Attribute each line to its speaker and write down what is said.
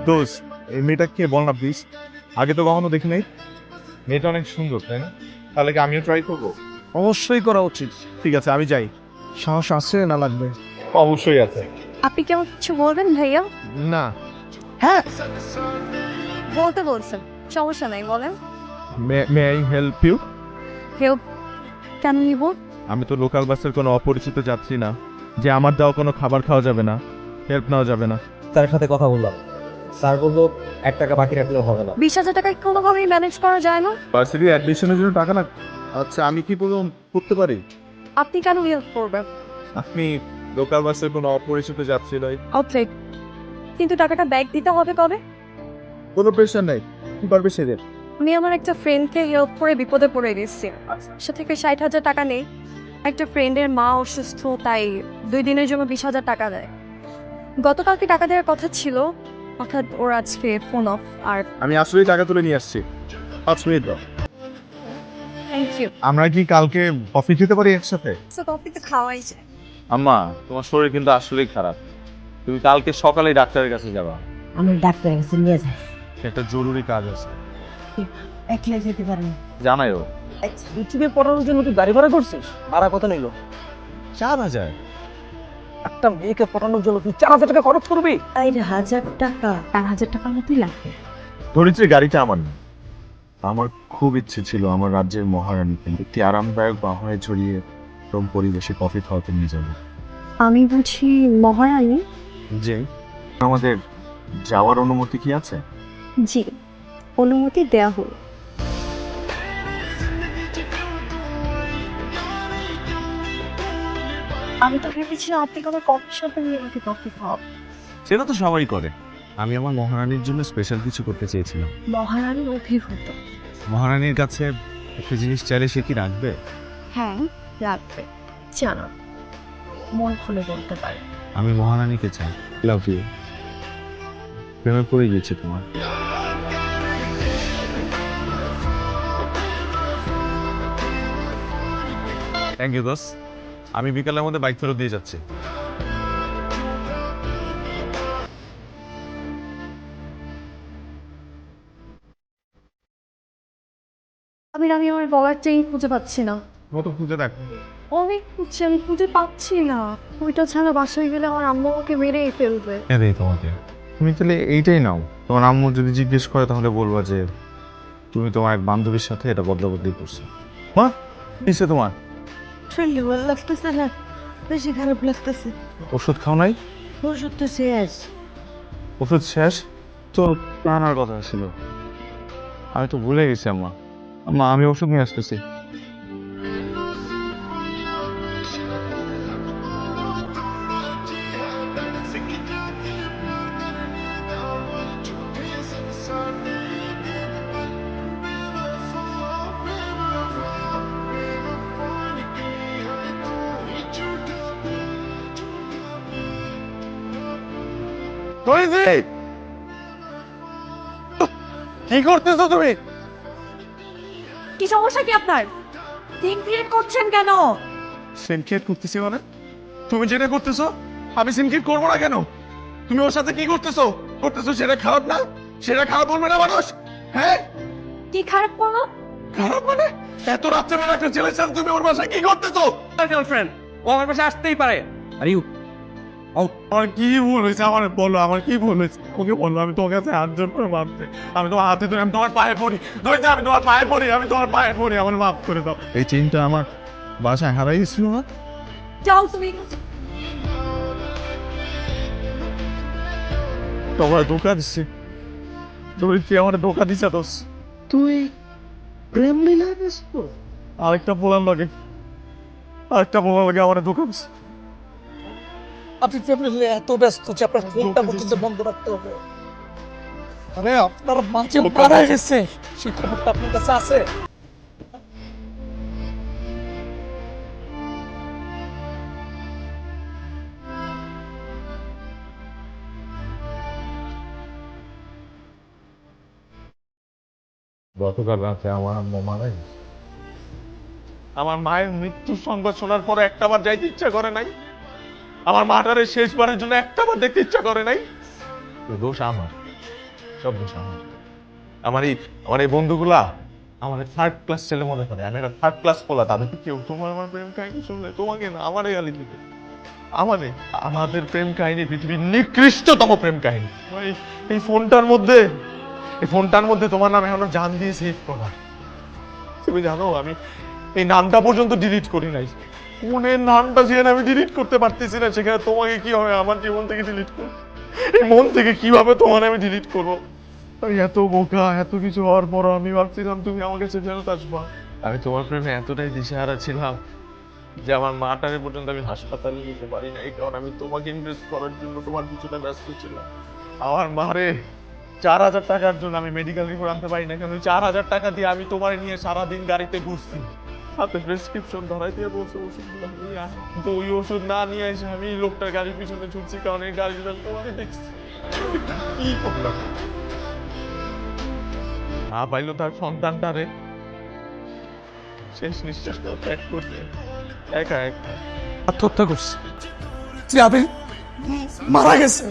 Speaker 1: দোষ, এই মেয়েটা কে বল না প্লিজ। আগে তো কখনো দেখি নাই। মেয়েটা অনেক সুন্দর, তাই না? তাহলে কি আমিও ট্রাই করবো?
Speaker 2: অবশ্যই করা উচিত।
Speaker 1: ঠিক আছে, আমি যাই।
Speaker 2: সাহস আছে না লাগবে?
Speaker 1: অবশ্যই আছে।
Speaker 3: আপনি কেমন কিছু বলবেন ভাইয়া?
Speaker 1: না।
Speaker 2: হ্যাঁ,
Speaker 3: বলতে বলছেন, সমস্যা নাই, বলেন।
Speaker 1: May I help you?
Speaker 3: Help কেন নিব?
Speaker 1: আমি তো লোকাল বাসের কোনো অপরিচিত যাত্রী না যে আমার দেওয়া কোনো খাবার খাওয়া যাবে না, হেল্প নেওয়া যাবে না।
Speaker 4: তার সাথে কথা বললাম, স্যার বললো 1 টাকা বাকি রাখলেও হবে না।
Speaker 3: 20,000 টাকায় কোনোভাবেই ম্যানেজ করা যায় না?
Speaker 1: ভার্সিটি অ্যাডমিশনের জন্য টাকা লাগবে। আচ্ছা, আমি কি করতে পারি?
Speaker 3: আপনি কেন হেল্প করবেন?
Speaker 1: আপনি লোকাল বাসের কোনো অপরিচিত যাত্রী নয়।
Speaker 3: ওকে, কিন্তু টাকাটা ব্যাক দিতে হবে কবে?
Speaker 1: কোনো প্রেশার নাই, কি পারবে সে দেব।
Speaker 3: আমি আমার একটা ফ্রেন্ডকে হেল্প করে বিপদে পড়ে গেছি। সে থেকে 60,000 টাকা নেই। একটা ফ্রেন্ডের মা অসুস্থ, তাই 2 দিনের জন্য 20,000 টাকা দেয়। গতকালকে টাকা দেওয়ার কথা ছিল, অর্থাৎ ওর আজকে ফোন অফ। আর
Speaker 1: আমি আসলেই টাকা তুলে নিয়ে আসছি। 5 মিনিট দাও।
Speaker 3: Thank you.
Speaker 1: আমরা কি কালকে কফি খেতে পারি একসাথে?
Speaker 3: সো কফি তো খাওয়াই যায়।
Speaker 5: আম্মা, তোমার শরীর কিন্তু আসলেই খারাপ। তুমি কালকে সকালেই ডাক্তারের কাছে যাবা।
Speaker 6: আমি ডাক্তারের কাছে নিয়ে যাই।
Speaker 1: একটা জরুরি কাজ আছে।
Speaker 6: একলা যেতে পারেন?
Speaker 5: জানাইও।
Speaker 2: ইউটিউবে পড়ানোর জন্য তুই গাড়ি ভাড়া করছিস? ভাড়া কত নিল?
Speaker 1: 4,000।
Speaker 2: একটা মেয়েকে পড়ানোর জন্য তুই 4,000 টাকা খরচ করবি?
Speaker 6: 4,000 টাকা? 4,000 টাকার মতোই লাগবে।
Speaker 1: ধরিত্রী, গাড়িটা আমার না। আমার খুব ইচ্ছে ছিল আমার রাজ্যের মহারানীকে একটি আরামদায়ক বাহনে চড়িয়ে এরকম পরিবেশে কফি খাওয়াতে নিয়ে যাবো।
Speaker 3: আমি বুঝি মহারানী?
Speaker 1: যে আমাদের যাওয়ার অনুমতি কি আছে?
Speaker 3: জি, অনুমতি দেয়া হলো। আমি তো ভেবেছিলাম আপনি কোনো কফি শপে নিয়ে আমাকে কফি খাওয়াবেন।
Speaker 1: সেটা তো সবাই করে। আমি আমার মহারানীর জন্য স্পেশাল কিছু করতে চেয়েছিলাম।
Speaker 3: মহারানীর অভিভূত।
Speaker 1: মহারানীর কাছে একটা জিনিস চাইলে সে কি রাখবে?
Speaker 3: হ্যাঁ, রাখবে। জানো, মন খুলে বলতে পারে।
Speaker 1: আমি মহারানীকে চাই। Love you. প্রেমে পড়ে গিয়েছে তোমার। থ্যাংক ইউ দোস। আমি বিকালের মধ্যে বাইক ফেরত দিয়ে যাচ্ছি।
Speaker 3: আমি আমার বলার চেইন খুঁজে পাচ্ছি না।
Speaker 1: কত খুঁজে দেখ।
Speaker 3: অনেক খুঁজছি, আমি খুঁজে পাচ্ছি না। ওইটা ছাড়া বাসায় গেলে আমার আম্মু আমাকে মেরেই ফেলবে।
Speaker 1: দেই তোমাকে। তুমি তাহলে এইটাই নাও। তোমার আম্মু যদি জিজ্ঞেস করে তাহলে বলবা যে তুমি তোমার এক বান্ধবীর সাথে এটা বদলাবদলি করছো। মা, কিসে তোমার?
Speaker 6: শরীর ভালো লাগতেছে না, বেশি খারাপ লাগতেছে।
Speaker 1: ওষুধ খাও নাই?
Speaker 6: ওষুধ তো শেষ।
Speaker 1: ওষুধ শেষ? তো আনার কথা ছিল। আমি তো ভুলে গেছি আম্মা। আম্মা, আমি ওষুধ নিয়ে আসতেছি। কি করতেছো তুমি?
Speaker 3: কি সমস্যা কি আপনার? দিন ক্রিয়েট করছেন কেন?
Speaker 1: সিনক্রেট করতেছি মানে? তুমি যেটা করতেছো আমি সিনক্রেট করবো না কেন? তুমি ওর সাথে কি করতেছো সেটা খারাপ না? সেটা খারাপ বলবে না মানুষ? হ্যাঁ,
Speaker 3: কি খারাপ করলো?
Speaker 1: খারাপ মানে? এত রাত্রেবেলা একটা ছেলের সাথে তুমি ওর বাসায় কি করতেছো?
Speaker 2: গার্লফ্রেন্ড, ও আমার পাশে আসতেই পারে। আর ইউ
Speaker 1: আমার কি ভুল হয়েছে? আমার বলো, আমার কি ভুল হয়েছে? ওকে বললো, আমি তোমার কাছে হাত জোর করে মাপ চাই। আমি তোমার হাতে ধরে, আমি তোমার পায়ে পড়ি। ধরেছি, আমি তোমার পায়ে পড়ি, আমি তোমার পায়ে পড়ি, আমার মাফ করে দাও। এই চেইনটা আমার বাসায় হারাই গেছিল না?
Speaker 3: যাও তুমি।
Speaker 1: তোমার ধোকা দিচ্ছে। তুমি কি আমার ধোকা দিচ্ছে দোষ?
Speaker 6: তুই প্রেম মিলা ব্যস্ত?
Speaker 1: আরেকটা পোলার লাগে আমার ধোকা দিচ্ছে।
Speaker 2: আপনি ফ্যামিলি এত ব্যস্ত যে আপনার ফোনটা পর্যন্ত বন্ধ রাখতে হবে। আরে আপনার মাঝে মারা গেছে, সেই খবরটা আপনার কাছে আছে?
Speaker 1: গতকাল রাতে আমার আম্মা মারা গেছে। আমার মায়ের মৃত্যুর সংবাদ শোনার পরে একটাবার যাইতে ইচ্ছা করে নাই। আমার মাটারে শেষবারের জন্য একটাবার দেখতে ইচ্ছা করে নাই? দোষ আমার, সব দোষ আমার। আমার এই বন্ধুগুলা আমার থার্ড ক্লাস ছেলে মনে করে, আমি একটা থার্ড ক্লাস পোলা। তাদেরকে কেউ তোমার আমার প্রেম কাহিনী শুনলে তোমাকে না আমারে গালি দিবে। আমাদের প্রেম কাহিনী পৃথিবীর নিকৃষ্টতম প্রেম কাহিনী। এই ফোনটার মধ্যে তোমার নাম এখনো জান দিয়ে সেভ করা। তুমি জানো আমি এই নামটা পর্যন্ত ডিলিট করি নাই। ফোনের নামটা যেখানে আমি ডিলিট করতে পারতেছি না, সেখানে তোমাকে কি হবে আমার জীবন থেকে ডিলিট করবো? এই মন থেকে কিভাবে তোমার আমি ডিলিট করবো? আমি এত বোকা, এত কিছু হওয়ার পরও আমি ভাবছিলাম তুমি আমার কাছে ফেরত আসবা। আমি তোমার প্রেমে এতটাই দিশেহারা ছিলাম যে আমার মাটারে পর্যন্ত আমি হাসপাতালে নিতে পারি না, এই কারণে আমি তোমাকে ইমপ্রেস করার জন্য তোমার পিছনে ব্যস্ত ছিলাম। আমার মারে 4,000 টাকার জন্য আমি মেডিকেল রিপোর্ট আনতে পারি না, কেন 4,000 টাকা দিয়ে আমি তোমার নিয়ে সারাদিন গাড়িতে ঘুরছি, হাতে প্রেসক্রিপশন ধরাই দিয়ে বলছে ওষুধগুলো নিয়ে আয়। তো ওই ওষুধ না নিয়ে এসে আমি লোকটার গাড়ির পিছনে ছুটছি, কারণ এই গাড়িটা তোমাকে দেখছি। কি করলাম? না পাইলো তার সন্তানটারে শেষ নিঃশ্বাস ত্যাগ করতে একা একা
Speaker 2: আত্মহত্যা করছে, যে আবির মারা গেছে।